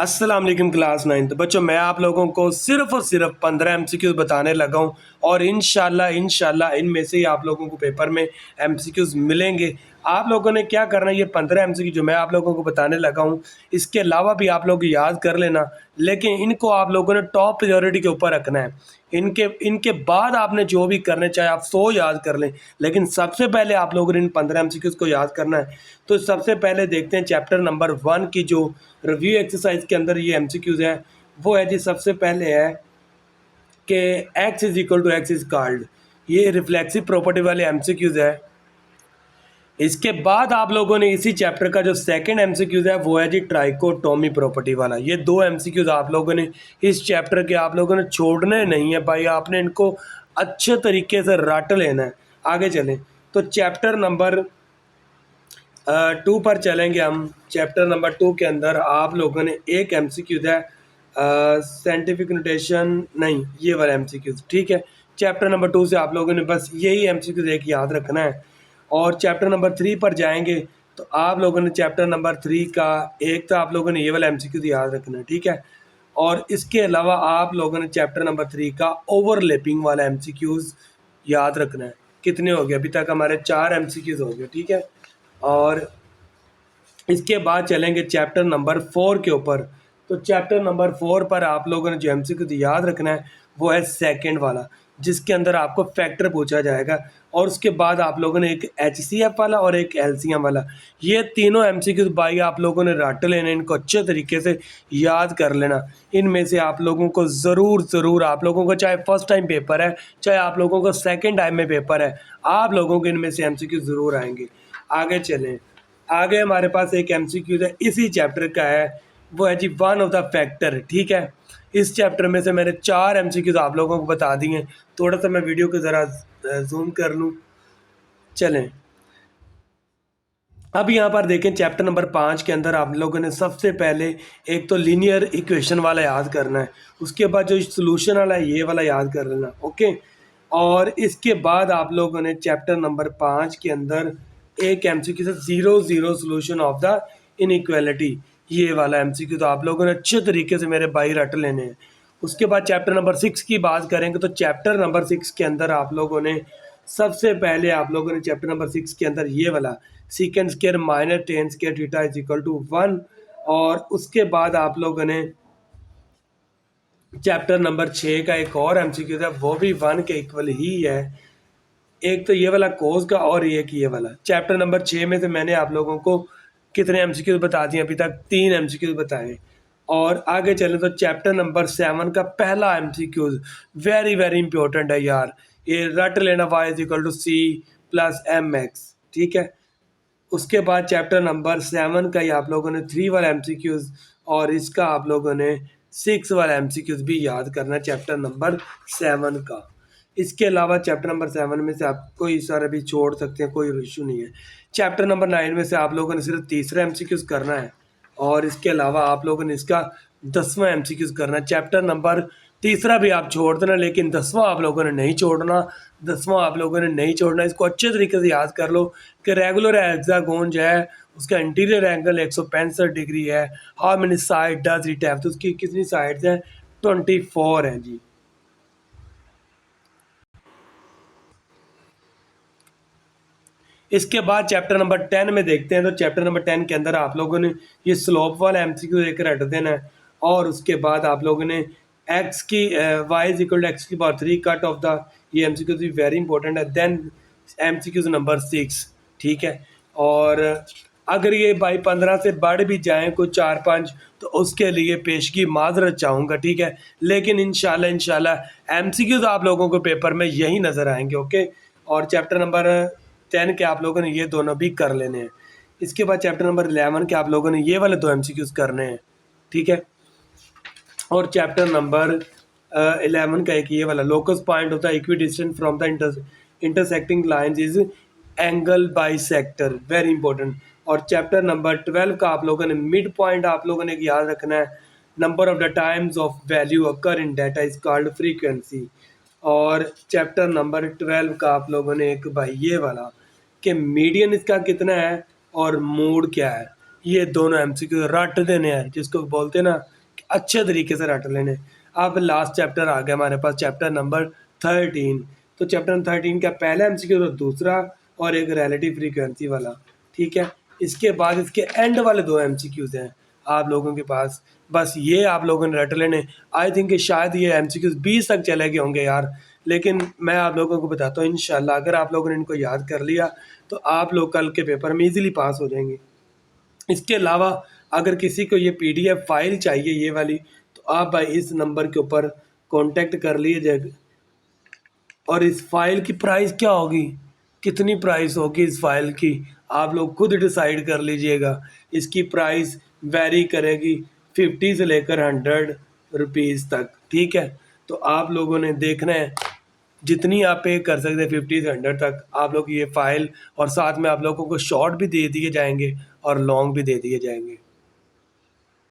अस्सलाम वालेकुम क्लास 9। तो बच्चों मैं आप लोगों को सिर्फ और सिर्फ 15 एमसीक्यूज बताने लगा हूँ और इंशाल्लाह इनमें से ही आप लोगों को पेपर में एमसीक्यूज मिलेंगे। आप लोगों ने क्या करना है, ये 15 एमसीक्यू जो मैं आप लोगों को बताने लगा हूँ इसके अलावा भी आप लोग याद कर लेना, लेकिन इनको आप लोगों ने टॉप प्रायोरिटी के ऊपर रखना है। इनके इनके बाद आपने जो भी करने चाहे आप 100 याद कर लें, लेकिन सबसे पहले आप लोगों ने इन 15 एमसीक्यूज को याद करना है। तो सबसे पहले देखते हैं चैप्टर नंबर 1 की जो रिव्यू एक्सरसाइज के अंदर ये एमसीक्यूज है वो है जी। सबसे पहले है कि x is equal to x is called, ये रिफ्लेक्सिव प्रॉपर्टी वाले एमसीक्यूज है। इसके बाद आप लोगों ने इसी चैप्टर का जो सेकंड एमसीक्यूज है वो है जी ट्राइकोटोमी प्रॉपर्टी वाला। ये दो एमसीक्यूज आप लोगों ने इस चैप्टर के आप लोगों ने छोड़ने नहीं है भाई, आपने इनको अच्छे तरीके से रट लेना है। आगे चलें तो चैप्टर नंबर 2 पर चलेंगे हम। चैप्टर नंबर 2 के अंदर आप लोगों ने एक एमसीक्यूज है साइंटिफिक नोटेशन, नहीं ये वाला एमसीक्यूज, ठीक है। चैप्टर नंबर 2 से आप लोगों ने बस यही एमसीक्यूज एक याद रखना है। और चैप्टर नंबर 3 पर जाएंगे तो आप लोगों ने चैप्टर नंबर 3 का एक तो आप लोगों ने ये वाला एमसीक्यूज याद रखना है, ठीक है। और इसके अलावा आप लोगों ने चैप्टर नंबर 3 का ओवरलैपिंग वाला एमसीक्यूज याद रखना है। कितने हो गए? अभी तक हमारे 4 एमसीक्यूज हो गए, ठीक है। और इसके बाद चलेंगे चैप्टर नंबर 4 के ऊपर। तो चैप्टर नंबर 4 पर आप लोगों ने जो एमसीक्यू याद रखना है वो है सेकंड वाला, जिसके अंदर आपको फैक्टर पूछा जाएगा। और उसके बाद आप लोगों ने एक एचसीएफ वाला और एक एलसीएम वाला, ये तीनों एमसीक्यू भाई आप लोगों ने रट लेने, इनको अच्छे तरीके से याद कर लेना। इनमें से आप लोगों को ज़रूर आप लोगों को, चाहे फर्स्ट टाइम पेपर है चाहे आप लोगों को सेकेंड टाइम में पेपर है, आप लोगों को इनमें से एमसीक्यू ज़रूर आएंगे। आगे चलें, आगे हमारे पास एक एमसीक्यू है इसी चैप्टर का है, वो है जी वन ऑफ द फैक्टर, ठीक है। इस चैप्टर में से मैंने 4 एमसीक्यूज आप लोगों को बता दिए। थोड़ा सा मैं वीडियो को ज़रा जूम कर लूँ। चलें अब यहाँ पर देखें चैप्टर नंबर 5 के अंदर आप लोगों ने सबसे पहले एक तो लीनियर इक्वेशन वाला याद करना है, उसके बाद जो सोल्यूशन वाला है ये वाला याद कर लेना, ओके। और इसके बाद आप लोगों ने चैप्टर नंबर 5 के अंदर एक एमसीक्यू से 0 सोल्यूशन ऑफ द इनइक्वालिटी, ये वाला एमसीक्यू तो आप लोगों ने अच्छे तरीके से मेरे भाई रट लेने हैं। उसके बाद चैप्टर नंबर 6 की बात करेंगे तो चैप्टर नंबर 6 के अंदर आप लोगों ने सबसे पहले आप लोगों ने चैप्टर नंबर 6 के अंदर ये वाला sec square minus tan square theta is equal to 1। और उसके बाद आप लोगों ने चैप्टर नंबर 6 का एक और एमसीक्यू था, वो भी 1 के इक्वल ही है। एक तो ये वाला कोस का और एक ये वाला। चैप्टर नंबर 6 में से मैंने आप लोगों को कितने एमसीक्यूज बता दिए? अभी तक 3 एमसीक्यूज बताए। और आगे चलें तो चैप्टर नंबर 7 का पहला एमसीक्यूज वेरी इंपॉर्टेंट है यार, ये रट लेना, y is equal to c plus m x, ठीक है। उसके बाद चैप्टर नंबर 7 का ही आप लोगों ने 3 वाला एमसीक्यूज और इसका आप लोगों ने 6 वाला एमसीक्यूज भी याद करना है चैप्टर नंबर 7 का। इसके अलावा चैप्टर नंबर 7 में से आप कोई सारा भी छोड़ सकते हैं, कोई इशू नहीं है। चैप्टर नंबर 9 में से आप लोगों ने सिर्फ तीसरा एमसीक्यूज करना है और इसके अलावा आप लोगों ने इसका 10वां एमसीक्यूज करना है। चैप्टर नंबर तीसरा भी आप छोड़ देना, लेकिन 10वां आप लोगों ने नहीं छोड़ना। 10वां आप लोगों ने नहीं छोड़ना, इसको अच्छे तरीके से याद कर लो कि रेगुलर हेक्सागोन जो है उसका इंटीरियर एंगल 165 डिग्री है। How many side does it have, तो उसकी कितनी साइड्स हैं? 24 हैं जी। इसके बाद चैप्टर नंबर 10 में देखते हैं। तो चैप्टर नंबर 10 के अंदर आप लोगों ने ये स्लोप वाला एमसीक्यू एक रट देना है और उसके बाद आप लोगों ने एक्स की y is equal to x की पावर 3 कट ऑफ द, ये एमसीक्यू भी वेरी इंपॉर्टेंट है। देन एमसीक्यू नंबर 6, ठीक है। और अगर ये बाई 15 से बढ़ भी जाएँ कोई 4-5 तो उसके लिए पेशगी माजरत चाहूँगा, ठीक है। लेकिन इंशाल्लाह एमसीक्यूज आप लोगों को पेपर में यही नज़र आएंगे, ओके। और चैप्टर नंबर 10 के आप लोगों ने ये दोनों भी कर लेने हैं। इसके बाद चैप्टर नंबर 11 के आप लोगों ने ये वाले 2 एमसीक्यूज करने हैं, ठीक है। और चैप्टर नंबर 11 का एक ये वाला लोकस पॉइंट होता है equi distant from the intersecting lines is angle bisector, very important. और चैप्टर नंबर 12 का आप लोगों ने मिड पॉइंट आप लोगों ने याद रखना है, number of the times of value occur in data is called frequency. और चैप्टर नंबर 12 का आप लोगों ने एक भाई ये वाला कि मीडियन इसका कितना है और मोड क्या है, ये दोनों एमसीक्यू रट देने हैं, जिसको बोलते हैं ना अच्छे तरीके से रट लेने। अब लास्ट चैप्टर आ गया हमारे पास, चैप्टर नंबर 13। तो चैप्टर 13 का पहला एमसीक्यू और दूसरा, और एक रिलेटिव फ्रीक्वेंसी वाला, ठीक है। इसके बाद इसके एंड वाले 2 एमसीक्यूज हैं आप लोगों के पास, बस ये आप लोगों ने रट लेने। आई थिंक कि शायद ये एमसीक्यूज 20 तक चले गए होंगे यार, लेकिन मैं आप लोगों को बताता हूँ इंशाल्लाह अगर आप लोगों ने इनको याद कर लिया तो आप लोग कल के पेपर में इजीली पास हो जाएंगे। इसके अलावा अगर किसी को ये पीडीएफ फाइल चाहिए ये वाली, तो आप भाई इस नंबर के ऊपर कांटेक्ट कर लीजिए। और इस फाइल की प्राइस क्या होगी, कितनी प्राइस होगी इस फाइल की, आप लोग खुद डिसाइड कर लीजिएगा। इसकी प्राइस वेरी करेगी 50 से लेकर 100 रुपीज़ तक, ठीक है। तो आप लोगों ने देखना है जितनी आप पे कर सकते हैं 50 से 100 तक आप लोग ये फाइल, और साथ में आप लोगों को शॉर्ट भी दे दिए जाएंगे और लॉन्ग भी दे दिए जाएंगे।